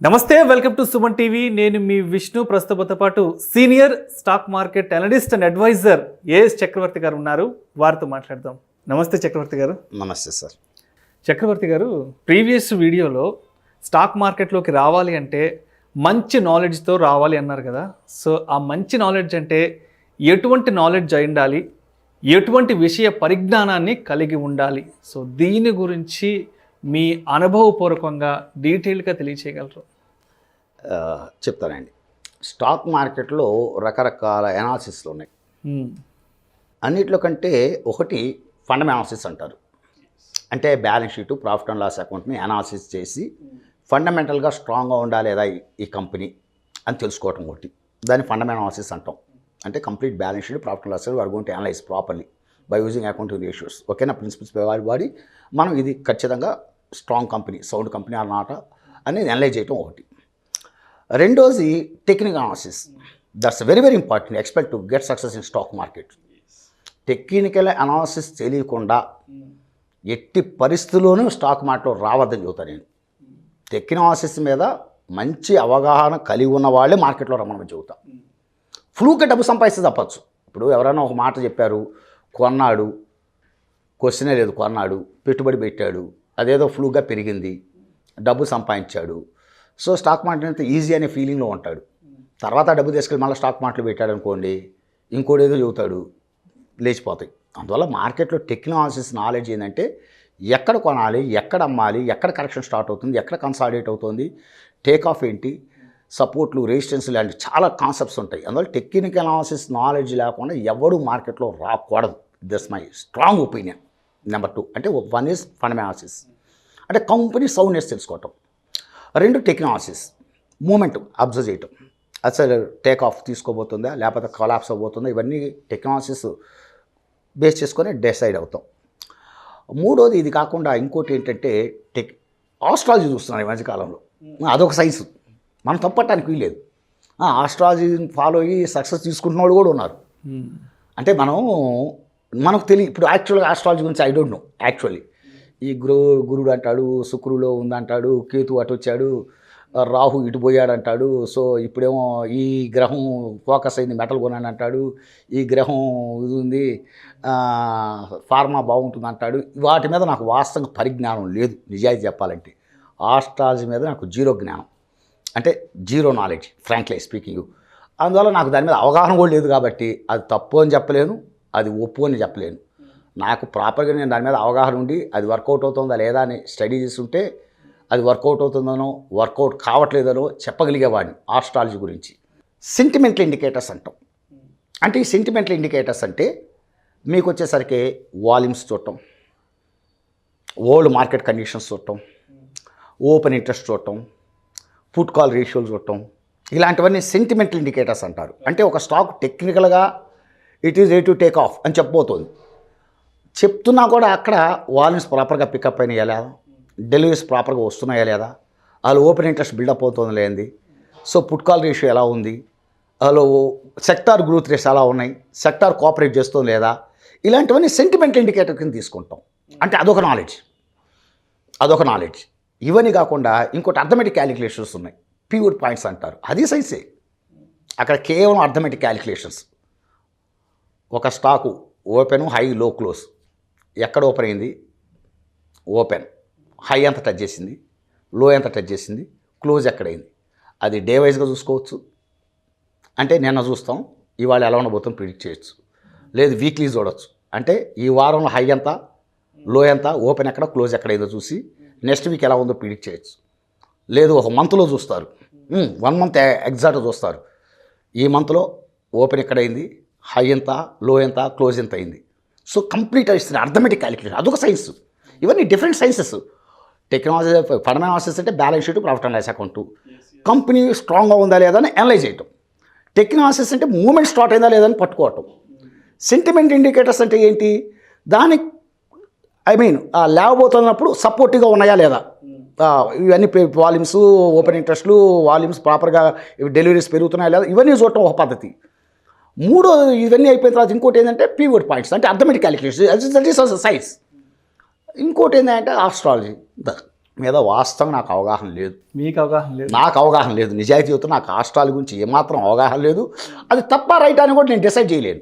నమస్తే, welcome to Suman TV. నేను మీ విష్ణు. ప్రస్తుతంతో పాటు senior stock market analyst and advisor AS Chakravarthy garu ఉన్నారు. వారితో మాట్లాడదాం. నమస్తే చక్రవర్తి గారు. నమస్తే సార్. చక్రవర్తి గారు, ప్రీవియస్ వీడియోలో స్టాక్ మార్కెట్లోకి రావాలి అంటే మంచి నాలెడ్జ్తో రావాలి అన్నారు కదా. సో ఆ మంచి నాలెడ్జ్ అంటే ఎటువంటి నాలెడ్జ్ అయి ఉండాలి, ఎటువంటి విషయ పరిజ్ఞానాన్ని కలిగి ఉండాలి? సో దీని గురించి మీ అనుభవపూర్వకంగా డీటెయిల్గా తెలియచేయగలరు? చెప్తానండి. స్టాక్ మార్కెట్లో రకరకాల ఎనాలిసిస్లు ఉన్నాయి. అన్నిట్లో కంటే ఒకటి ఫండమెంటల్ అనాలిసిస్ అంటారు. అంటే balance sheet, profit and loss అకౌంట్ని అనాలిసిస్ చేసి ఫండమెంటల్గా స్ట్రాంగ్గా ఉండాలి లేదా ఈ కంపెనీ అని తెలుసుకోవటం ఒకటి. దాన్ని ఫండమెంటల్ అనాలిసిస్ అంటాం. అంటే complete balance sheet, profit and loss are going to analyse properly by using accounting ratios. ఓకేనా? ప్రిన్సిపల్స్ వాడి మనం ఇది ఖచ్చితంగా స్ట్రాంగ్ కంపెనీ, సౌండ్ కంపెనీ అన్నమాట అనేది అనలైజ్ చేయటం ఒకటి. రెండోది technical analysis. That's very very important expect to get success in stock market. Technical analysis తెలియకుండా ఎట్టి పరిస్థితుల్లోనూ స్టాక్ మార్కెట్లో రావద్దని చెబుతాను నేను. టెక్నికల్ అనాలిసిస్ మీద మంచి అవగాహన కలిగి ఉన్న వాళ్ళే మార్కెట్లో రమ్మని చెబుతా. ఫ్లూగా డబ్బు సంపాదిస్తే తప్పచ్చు. ఇప్పుడు ఎవరైనా ఒక మాట చెప్పారు, కొన్నాడు, క్వశ్చనే లేదు, కొన్నాడు, పెట్టుబడి పెట్టాడు, అదేదో ఫ్లూగా పెరిగింది, డబ్బు సంపాదించాడు. సో స్టాక్ మార్కెట్ అంతా ఈజీ అనే ఫీలింగ్లో ఉంటాడు. తర్వాత డబ్బు తీసుకెళ్ళి మళ్ళీ స్టాక్ మార్కెట్లో పెట్టాడు అనుకోండి, ఇంకోటి ఏదో చెబుతాడు, లేచిపోతాయి. అందువల్ల మార్కెట్లో టెక్నికల్ అనాలిసిస్ నాలెడ్జ్ ఏంటంటే ఎక్కడ కొనాలి, ఎక్కడ అమ్మాలి, ఎక్కడ కరెక్షన్ స్టార్ట్ అవుతుంది, ఎక్కడ కన్సాలిడేట్ అవుతుంది, టేక్ ఆఫ్ ఏంటి, సపోర్ట్లు, రెసిస్టెన్స్ లాంటి చాలా కాన్సెప్ట్స్ ఉంటాయి. అందువల్ల టెక్నికల్ అనాలిసిస్ నాలెడ్జ్ లేకుండా ఎవడు మార్కెట్లో రాకూడదు. This my strong opinion. Number 2 అంటే వన్ ఈజ్ ఫండమెంటల్ అనాలిసిస్, అంటే కంపెనీ సౌండ్నెస్ తెలుసుకోవటం. 2 టెక్నికల్ అనాలిసిస్, మూమెంట్ అబ్జర్వ్ చేయటం. అసలు టేక్ ఆఫ్ తీసుకోబోతుందా లేకపోతే కొలాప్స్ అవబోతుందా, ఇవన్నీ టెక్నికల్ అనాలిసిస్ బేస్ చేసుకొని డిసైడ్ అవుతాం. మూడోది ఇది కాకుండా ఇంకోటి ఏంటంటే ఆస్ట్రాలజీ చూస్తున్నాను ఈ మధ్యకాలంలో. అదొక సైన్స్, మనం తప్పటానికి వీలేదు. ఆస్ట్రాలజీని ఫాలో అయ్యి సక్సెస్ తీసుకుంటున్న వాళ్ళు కూడా ఉన్నారు. అంటే మనకు తెలియదు. ఇప్పుడు యాక్చువల్గా ఆస్ట్రాలజీ గురించి ఐ డోంట్ నో. యాక్చువల్లీ ఈ గురుడు అంటాడు, శుక్రులో ఉందంటాడు, కేతు అటు వచ్చాడు, రాహు ఇటు పోయాడు అంటాడు. సో ఇప్పుడేమో ఈ గ్రహం ఫోకస్ అయింది, మెటల్ కొనాడు అంటాడు, ఈ గ్రహం ఇది ఉంది, ఫార్మా బాగుంటుంది అంటాడు. వాటి మీద నాకు వాస్తవంగా పరిజ్ఞానం లేదు, నిజాయితీ చెప్పాలంటే. ఆస్ట్రాలజీ మీద నాకు జీరో జ్ఞానం, అంటే జీరో నాలెడ్జ్, ఫ్రాంక్లీ స్పీకింగ్. అందువల్ల నాకు దాని మీద అవగాహన కూడా లేదు. కాబట్టి అది తప్పు అని చెప్పలేను, అది ఒప్పు అని చెప్పలేను. నాకు ప్రాపర్గా నేను దాని మీద అవగాహన ఉండి అది వర్కౌట్ అవుతుందా లేదా అని స్టడీ చేస్తుంటే అది వర్కౌట్ అవుతుందనో వర్కౌట్ కావట్లేదనో చెప్పగలిగేవాడిని ఆస్ట్రాలజీ గురించి. సెంటిమెంటల్ ఇండికేటర్స్ అంటాం. అంటే ఈ సెంటిమెంటల్ ఇండికేటర్స్ అంటే మీకు వచ్చేసరికి వాల్యూమ్స్ చూడటం, ఓల్డ్ మార్కెట్ కండిషన్స్ చూడటం, ఓపెన్ ఇంట్రెస్ట్ చూడటం, పుట్ కాల్ రేషియోలు చూడటం, ఇలాంటివన్నీ సెంటిమెంటల్ ఇండికేటర్స్ అంటారు. అంటే ఒక స్టాక్ టెక్నికల్గా it is ready to take off అని చెప్పబోతుంది. చెప్తున్నా కూడా అక్కడ వాల్యూమ్స్ ప్రాపర్గా పికప్ అయినాయా లేదా, డెలివరీస్ ప్రాపర్గా వస్తున్నాయా లేదా, వాళ్ళు ఓపెన్ ఇంట్రెస్ట్ బిల్డప్ అవుతుంది లేనిది, సో పుట్ కాల్ రేషియో ఎలా ఉంది, వాళ్ళు సెక్టార్ గ్రోత్ రేట్స్ ఎలా ఉన్నాయి, సెక్టార్ కోఆపరేట్ చేస్తుంది లేదా, ఇలాంటివన్నీ సెంటిమెంటల్ ఇండికేటర్ కింద తీసుకుంటాం. అంటే అదొక నాలెడ్జ్. ఇవన్నీ కాకుండా ఇంకోటి అర్థమెటిక్ క్యాలిక్యులేషన్స్ ఉన్నాయి, పివోట్ పాయింట్స్ అంటారు. అది సైన్సే. అక్కడ కేవలం అర్థమెటిక్ క్యాలిక్యులేషన్స్. ఒక స్టాకు ఓపెన్, హై, లో, క్లోజ్, ఎక్కడ ఓపెన్ అయింది, ఓపెన్ హై ఎంత టచ్ చేసింది, లో ఎంత టచ్ చేసింది, క్లోజ్ ఎక్కడైంది, అది డే వైజ్గా చూసుకోవచ్చు. అంటే నిన్న చూస్తాం, ఇవాళ ఎలా ఉండబోతుందో ప్రిడిక్ట్ చేయొచ్చు. లేదు వీక్లీ చూడవచ్చు. అంటే ఈ వారంలో హై ఎంత, లో ఎంత, ఓపెన్ ఎక్కడ, క్లోజ్ ఎక్కడైందో చూసి నెక్స్ట్ వీక్ ఎలా ఉందో ప్రిడిక్ట్ చేయొచ్చు. లేదు ఒక మంత్లో చూస్తారు, 1 మంత్ ఎగ్జాక్ట్గా చూస్తారు. ఈ మంత్లో ఓపెన్ ఎక్కడైంది, హై ఎంత, లో ఎంత, క్లోజ్ ఎంత అయింది. సో కంప్లీట్ ఇస్తుంది అర్థమెటిక్ క్యాలిక్యులేషన్. అదొక సైన్స్. ఇవన్నీ different sciences. Technology fundamental analysis అంటే balance sheet, profit and loss account, company స్ట్రాంగ్గా ఉందా లేదా అని అనలైజ్ చేయటం. టెక్నికల్ అనాలిసిస్ అంటే మూమెంట్ స్టార్ట్ అయిందా లేదా అని పట్టుకోవటం. సెంటిమెంట్ ఇండికేటర్స్ అంటే ఏంటి, దానికి లేవబోతున్నప్పుడు సపోర్టివ్గా ఉన్నాయా లేదా, ఇవన్నీ వాల్యూమ్స్, ఓపెన్ ఇంట్రెస్ట్లు, వాల్యూమ్స్ ప్రాపర్గా డెలివరీస్ పెరుగుతున్నాయా లేదా, ఇవన్నీ చూడటం ఒక పద్ధతి. మూడో ఇవన్నీ అయిపోయిన తర్వాత ఇంకోటి ఏంటంటే పివోట్ పాయింట్స్, అంటే arithmetic calculation, that is science. ఇంకోటి ఏంటంటే ఆస్ట్రాలజీ. మీద వాస్తవంగా నాకు అవగాహన లేదు. మీకు అవగాహన లేదు? నాకు అవగాహన లేదు. నిజాయితీ జీవితం నాకు ఆస్ట్రాలజీ గురించి ఏమాత్రం అవగాహన లేదు. అది తప్ప రైట్ అని కూడా నేను డిసైడ్ చేయలేను.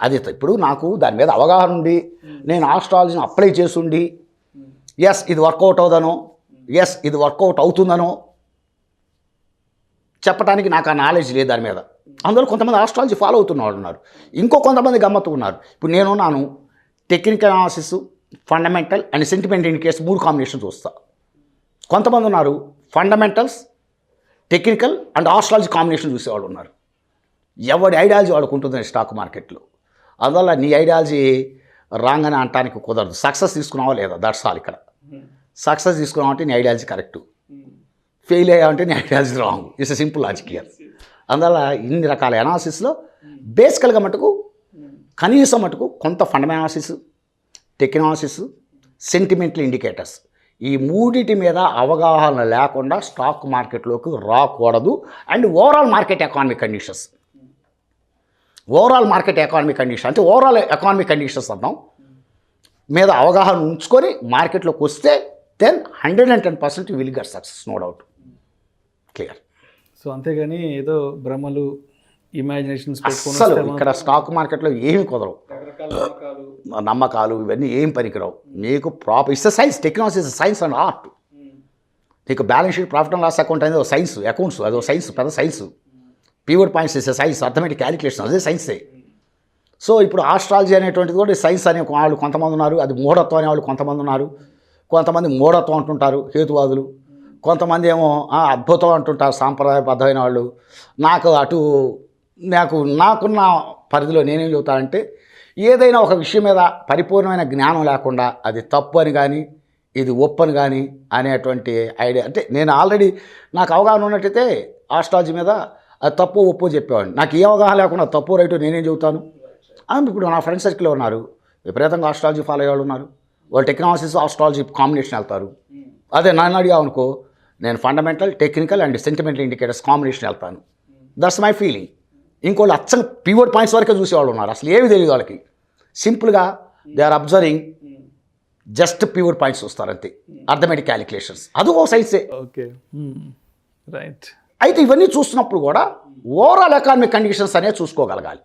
అది ఇప్పుడు నాకు దాని మీద అవగాహన ఉండి నేను ఆస్ట్రాలజీని అప్లై చేసుండి ఎస్ ఇది వర్కౌట్ అవుదనో ఎస్ ఇది వర్కౌట్ అవుతుందనో చెప్పడానికి నాకు ఆ నాలెడ్జ్ లేదు దాని మీద. అందులో కొంతమంది ఆస్ట్రాలజీ ఫాలో అవుతున్న వాళ్ళు ఉన్నారు, ఇంకో కొంతమంది గమ్మత్తు ఉన్నారు. ఇప్పుడు నేను technical analysis, fundamental and sentiment indicators 3 combination చూస్తా. కొంతమంది ఉన్నారు fundamentals, technical and astrology combination చూసేవాళ్ళు ఉన్నారు. ఎవరి ఐడియాలజీ వాళ్ళకు ఉంటుంది స్టాక్ మార్కెట్లో. అందువల్ల నీ ఐడియాలజీ రాంగ్ అని అనటానికి కుదరదు. సక్సెస్ తీసుకున్నావా లేదా, దట్స్ ఆల్. ఇక్కడ సక్సెస్ తీసుకున్నావు అంటే నీ ఐడియాలజీ కరెక్టు, ఫెయిల్ అయ్యావంటే నీ ideology wrong. It's a simple logic here. అందువల్ల ఇన్ని రకాల అనాలిసిస్లో బేసికల్గా మటుకు కనీసం మటుకు కొంత fundamental analysis, technical analysis, sentimental indicators ఈ మూడిటి మీద అవగాహన లేకుండా స్టాక్ మార్కెట్లోకి రాకూడదు. And overall market economic conditions, అంటే ఓవరాల్ ఎకానమిక్ కండిషన్స్ అర్థం మీద అవగాహన ఉంచుకొని మార్కెట్లోకి వస్తే then 110% will get success, no doubt. Clear. So అంతేగాని ఏదో భ్రమలు, ఇమాజినేషన్స్ అసలు ఇక్కడ స్టాక్ మార్కెట్లో ఏమి కుదరవు, నమ్మకాలు ఇవన్నీ ఏం పనికిరావు. నీకు proper it's science, technology is science and art. నీకు balance sheet, profit and loss account అనేది సైన్స్, అకౌంట్స్ అదో సైన్స్, పెద్ద science. Pivot points is science, arithmetic calculation అదే సైన్సే. సో ఇప్పుడు ఆస్ట్రాలజీ అనేటువంటిది కూడా సైన్స్ అనే వాళ్ళు కొంతమంది ఉన్నారు, అది మూఢత్వం అనే వాళ్ళు కొంతమంది ఉన్నారు. కొంతమంది మూఢత్వం అంటుంటారు హేతువాదులు, కొంతమంది ఏమో అద్భుతం అంటుంటారు సాంప్రదాయబద్ధమైన వాళ్ళు. నాకున్న పరిధిలో నేనేం చెబుతానంటే ఏదైనా ఒక విషయం మీద పరిపూర్ణమైన జ్ఞానం లేకుండా అది తప్పు అని కానీ ఇది ఒప్పు అని కానీ అనేటువంటి ఐడియా, అంటే నేను ఆల్రెడీ నాకు అవగాహన ఉన్నట్టయితే ఆస్ట్రాలజీ మీద అది తప్పు ఒప్పు చెప్పేవాడిని. నాకు ఏ అవగాహన లేకుండా తప్పు రైటు నేనేం చెబుతాను. ఇప్పుడు నా ఫ్రెండ్ సర్కిల్లో ఉన్నారు విపరీతంగా ఆస్ట్రాలజీ ఫాలో అయ్యేవాళ్ళు ఉన్నారు. వాళ్ళు టెక్నాలజీస్ ఆస్ట్రాలజీ కాంబినేషన్ వెళ్తారు. అదే నన్ను అడిగావు అనుకో, నేను fundamental, technical and sentimental indicators combination వెళ్తాను. That's my feeling. ఇంకోళ్ళు అచ్చం పీవర్డ్ పాయింట్స్ వరకే చూసేవాళ్ళు ఉన్నారు, అసలు ఏమి తెలియదు వాళ్ళకి. సింపుల్గా they are observing just pivot points చూస్తారు అంతే, అర్థమెటిక్ క్యాలిక్యులేషన్స్. అది ఓ సైన్సే. Okay, right. అయితే ఇవన్నీ చూస్తున్నప్పుడు కూడా ఓవరాల్ ఎకానమిక్ కండిషన్స్ అనేవి చూసుకోగలగాలి.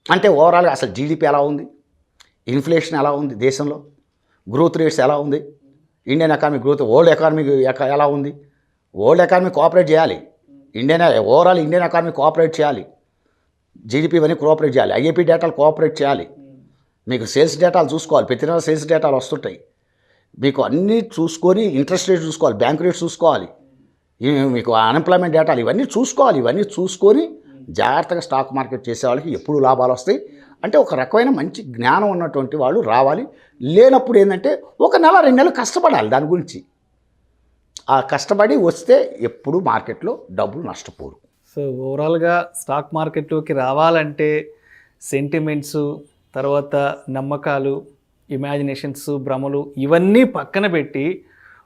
అంటే ఓవరాల్గా అసలు జీడిపి ఎలా ఉంది, ఇన్ఫ్లేషన్ ఎలా ఉంది దేశంలో, గ్రోత్ రేట్స్ ఎలా ఉంది, Indian economy growth, world economy ఎలా ఉంది. వరల్డ్ ఎకానమీ కోఆపరేట్ చేయాలి, ఓవరాల్ ఇండియన్ ఎకానమీ కోఆపరేట్ చేయాలి, జీడిపి ఇవన్నీ కోఆపరేట్ చేయాలి, ఐఏపీ డేటాలు కోఆపరేట్ చేయాలి. మీకు సేల్స్ డేటాలు చూసుకోవాలి, ప్రతి నెల సేల్స్ డేటాలు వస్తుంటాయి. మీకు అన్నీ చూసుకొని ఇంట్రెస్ట్ రేట్ చూసుకోవాలి, బ్యాంక్ రేట్స్ చూసుకోవాలి, మీకు అన్ఎంప్లాయ్మెంట్ డేటాలు ఇవన్నీ చూసుకోవాలి. ఇవన్నీ చూసుకొని జాగ్రత్తగా స్టాక్ మార్కెట్ చేసే వాళ్ళకి ఎప్పుడు లాభాలు వస్తాయి. అంటే ఒక రకమైన మంచి జ్ఞానం ఉన్నటువంటి వాళ్ళు రావాలి. లేనప్పుడు ఏంటంటే 1 నెల 2 నెలలు కష్టపడాలి దాని గురించి. ఆ కష్టపడి వస్తే ఎప్పుడు మార్కెట్లో డబ్బులు నష్టపోరు. సో ఓవరాల్గా స్టాక్ మార్కెట్లోకి రావాలంటే సెంటిమెంట్స్, తర్వాత నమ్మకాలు, ఇమాజినేషన్స్, భ్రమలు ఇవన్నీ పక్కన పెట్టి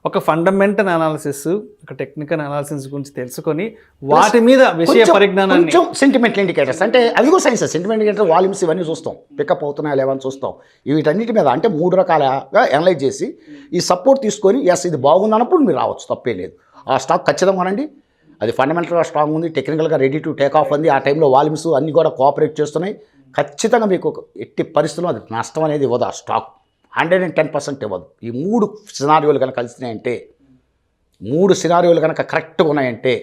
ఒక ఫండమెంటల్ అనాలిసిస్, ఒక టెక్నికల్ అనాలిసిస్ గురించి తెలుసుకొని వాటి మీద విషయ పరిజ్ఞానాన్ని, కొంచెం సెంటిమెంటల్ ఇండికేటర్స్ అంటే అవి కూడా సైన్స్. సెంటిమెంటల్ ఇండికేటర్ వాల్యూమ్స్ ఇవన్నీ చూస్తాం, పికప్ అవుతున్నాయా లేవని చూస్తాం. వీటన్నిటి మీద అంటే 3 రకాలుగా అనలైజ్ చేసి ఈ సపోర్ట్ తీసుకొని ఎస్ ఇది బాగుంది అన్నప్పుడు మీరు రావచ్చు, తప్పే లేదు. ఆ స్టాక్ ఖచ్చితంగా కొనండి, అది ఫండమెంటల్గా స్ట్రాంగ్ ఉంది, టెక్నికల్గా రెడీ టు టేక్ ఆఫ్ ఉంది, ఆ టైంలో వాల్యూమ్స్ అన్నీ కూడా కోఆపరేట్ చేస్తున్నాయి. ఖచ్చితంగా మీకు ఎట్టి పరిస్థితుల్లో అది నష్టం అనేది ఇవ్వదు. ఆ స్టాక్ 110% ఇవ్వదు. ఈ 3 సినారియోలు కనుక కలిసినాయంటే, 3 సినారియోలు కనుక కరెక్ట్గా ఉన్నాయంటే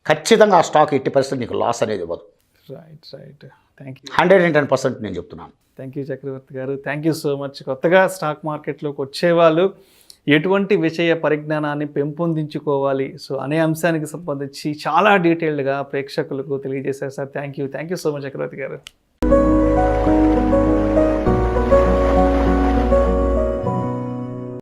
ఖచ్చితంగా ఆ స్టాక్ ఎట్టి పరిస్థితులు నీకు లాస్ అనేది ఇవ్వదు. రైట్. Thank you. 110% నేను చెప్తున్నాను. థ్యాంక్ యూ చక్రవర్తి గారు, థ్యాంక్ యూ సో మచ్. కొత్తగా స్టాక్ మార్కెట్లోకి వచ్చేవాళ్ళు ఎటువంటి విషయ పరిజ్ఞానాన్ని పెంపొందించుకోవాలి సో అనే అంశానికి సంబంధించి చాలా డీటెయిల్డ్గా ప్రేక్షకులకు తెలియజేశారు sir. Thank you so much Chakravarthy గారు.